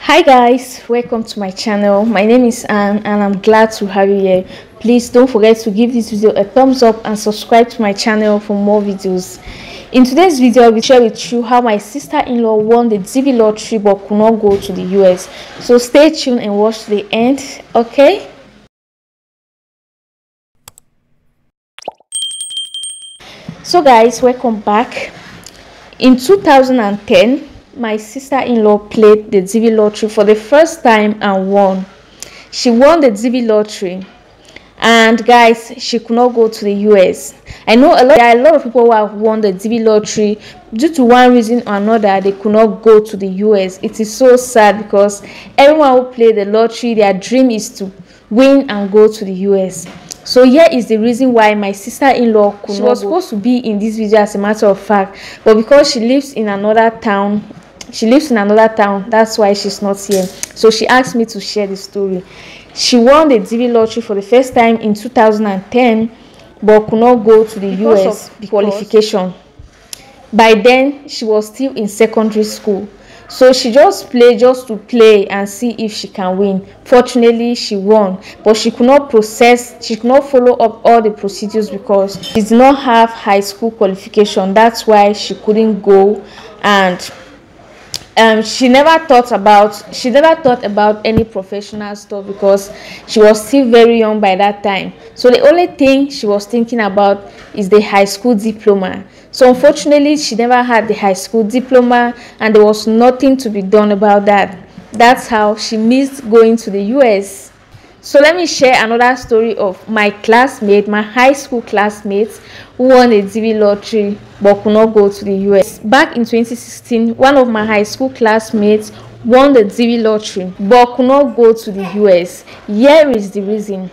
Hi guys, welcome to my channel. My name is Anne and I'm glad to have you here. Please don't forget to give this video a thumbs up and subscribe to my channel for more videos. In today's video, I will share with you how my sister-in-law won the DV lottery but could not go to the US. So stay tuned and watch to the end, okay? So guys, welcome back. In 2010, my sister-in-law played the DV lottery for the first time and won. She won the DV lottery, and guys, she could not go to the US. I know there are a lot of people who have won the DV lottery due to one reason or another. They could not go to the US. It is so sad because everyone who played the lottery, their dream is to win and go to the US. So here is the reason why my sister-in-law could not go. She was supposed to be in this video as a matter of fact, but because she lives in another town, that's why she's not here. So she asked me to share the story. She won the DV lottery for the first time in 2010 but could not go to the US qualification. By then she was still in secondary school, so she just played just to play and see if she can win. Fortunately, she won, but she could not follow up all the procedures because she did not have high school qualification. That's why she couldn't go, and she never thought about any professional stuff because she was still very young by that time. So the only thing she was thinking about is the high school diploma. So unfortunately, she never had the high school diploma and there was nothing to be done about that. That's how she missed going to the US. So let me share another story of my classmate, my high school classmate, who won the DV lottery but could not go to the US. Back in 2016, one of my high school classmates won the DV lottery but could not go to the US. Here is the reason.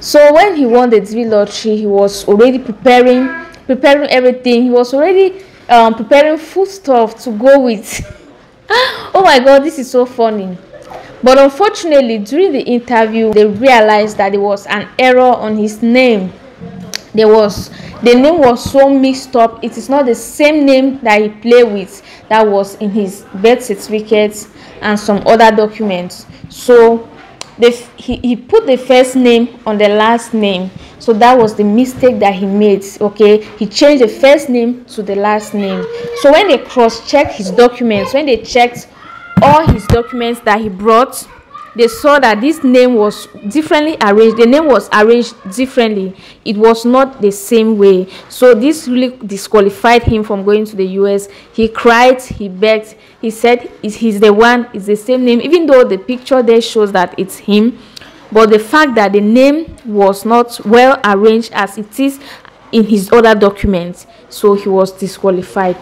So when he won the DV lottery, he was already preparing everything. He was already preparing food stuff to go with. Oh my god, this is so funny. But unfortunately, during the interview, they realized that there was an error on his name. The name was so mixed up. It is not the same name that he played with that was in his birth certificate and some other documents. So he put the first name on the last name. So that was the mistake that he made. Okay, he changed the first name to the last name. So when they cross-checked his documents, when they checked all his documents that he brought, they saw that this name was differently arranged. The name was arranged differently. It was not the same way. So this really disqualified him from going to the US. He cried, he begged, he said he's the one, it's the same name, even though the picture there shows that it's him. But the fact that the name was not well arranged as it is in his other documents, so he was disqualified.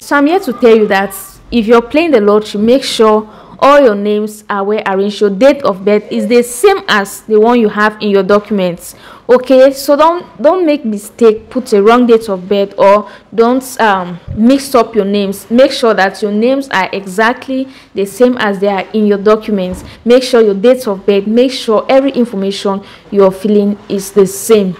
So I'm here to tell you that if you're playing the lottery, make sure all your names are well arranged. Your date of birth is the same as the one you have in your documents. Okay, so don't make mistake, put a wrong date of birth, or don't mix up your names. Make sure that your names are exactly the same as they are in your documents. Make sure your date of birth, make sure every information you're filling is the same.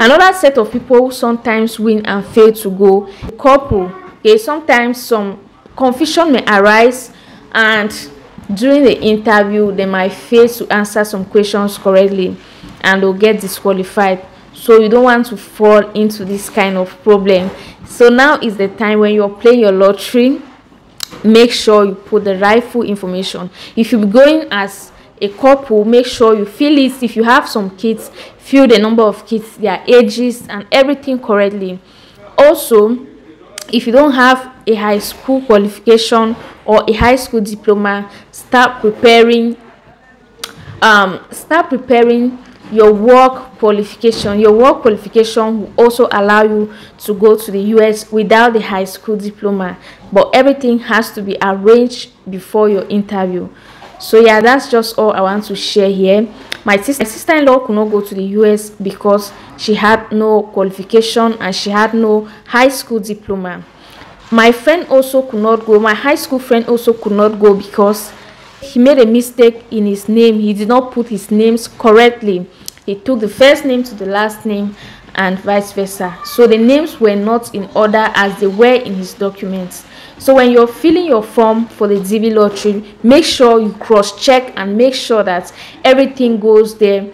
Another set of people who sometimes win and fail to go, couple. Okay, sometimes some confusion may arise, and during the interview they might fail to answer some questions correctly and they'll get disqualified. So you don't want to fall into this kind of problem. So now is the time when you're playing your lottery, make sure you put the rightful information. If you're going as a couple, make sure you fill it. If you have some kids, fill the number of kids, their ages and everything correctly. Also, if you don't have a high school qualification or a high school diploma, start preparing your work qualification. Your work qualification will also allow you to go to the US without the high school diploma, but everything has to be arranged before your interview. So yeah, that's just all I want to share here. My sister-in-law could not go to the US because she had no qualification and she had no high school diploma. My friend also could not go. My high school friend also could not go because he made a mistake in his name. He did not put his names correctly. He took the first name to the last name and vice versa. So the names were not in order as they were in his documents. So when you're filling your form for the DV lottery, make sure you cross check and make sure that everything goes there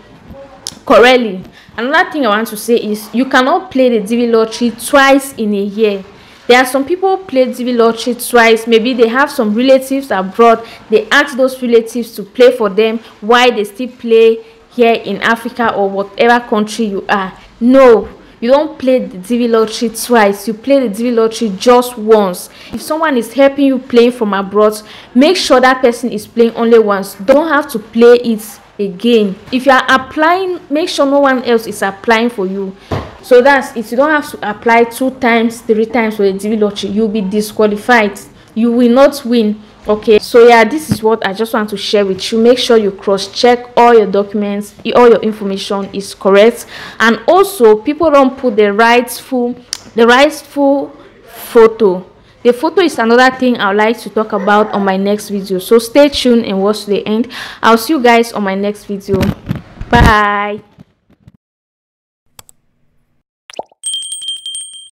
correctly. Another thing I want to say is you cannot play the DV lottery twice in a year. There are some people who play DV lottery twice. Maybe they have some relatives abroad, they ask those relatives to play for them while they still play here in Africa or whatever country you are. No, you don't play the DV lottery twice. You play the DV lottery just once. If someone is helping you playing from abroad, make sure that person is playing only once. Don't have to play it again. If you are applying, make sure no one else is applying for you. So that's it. You don't have to apply 2 times 3 times for the DV lottery. You'll be disqualified. You will not win. Okay, so yeah, this is what I just want to share with you. Make sure you cross check all your documents, all your information is correct, and also people don't put the rightful photo. The photo is another thing I would like to talk about on my next video, so stay tuned and watch to the end. I'll see you guys on my next video. Bye.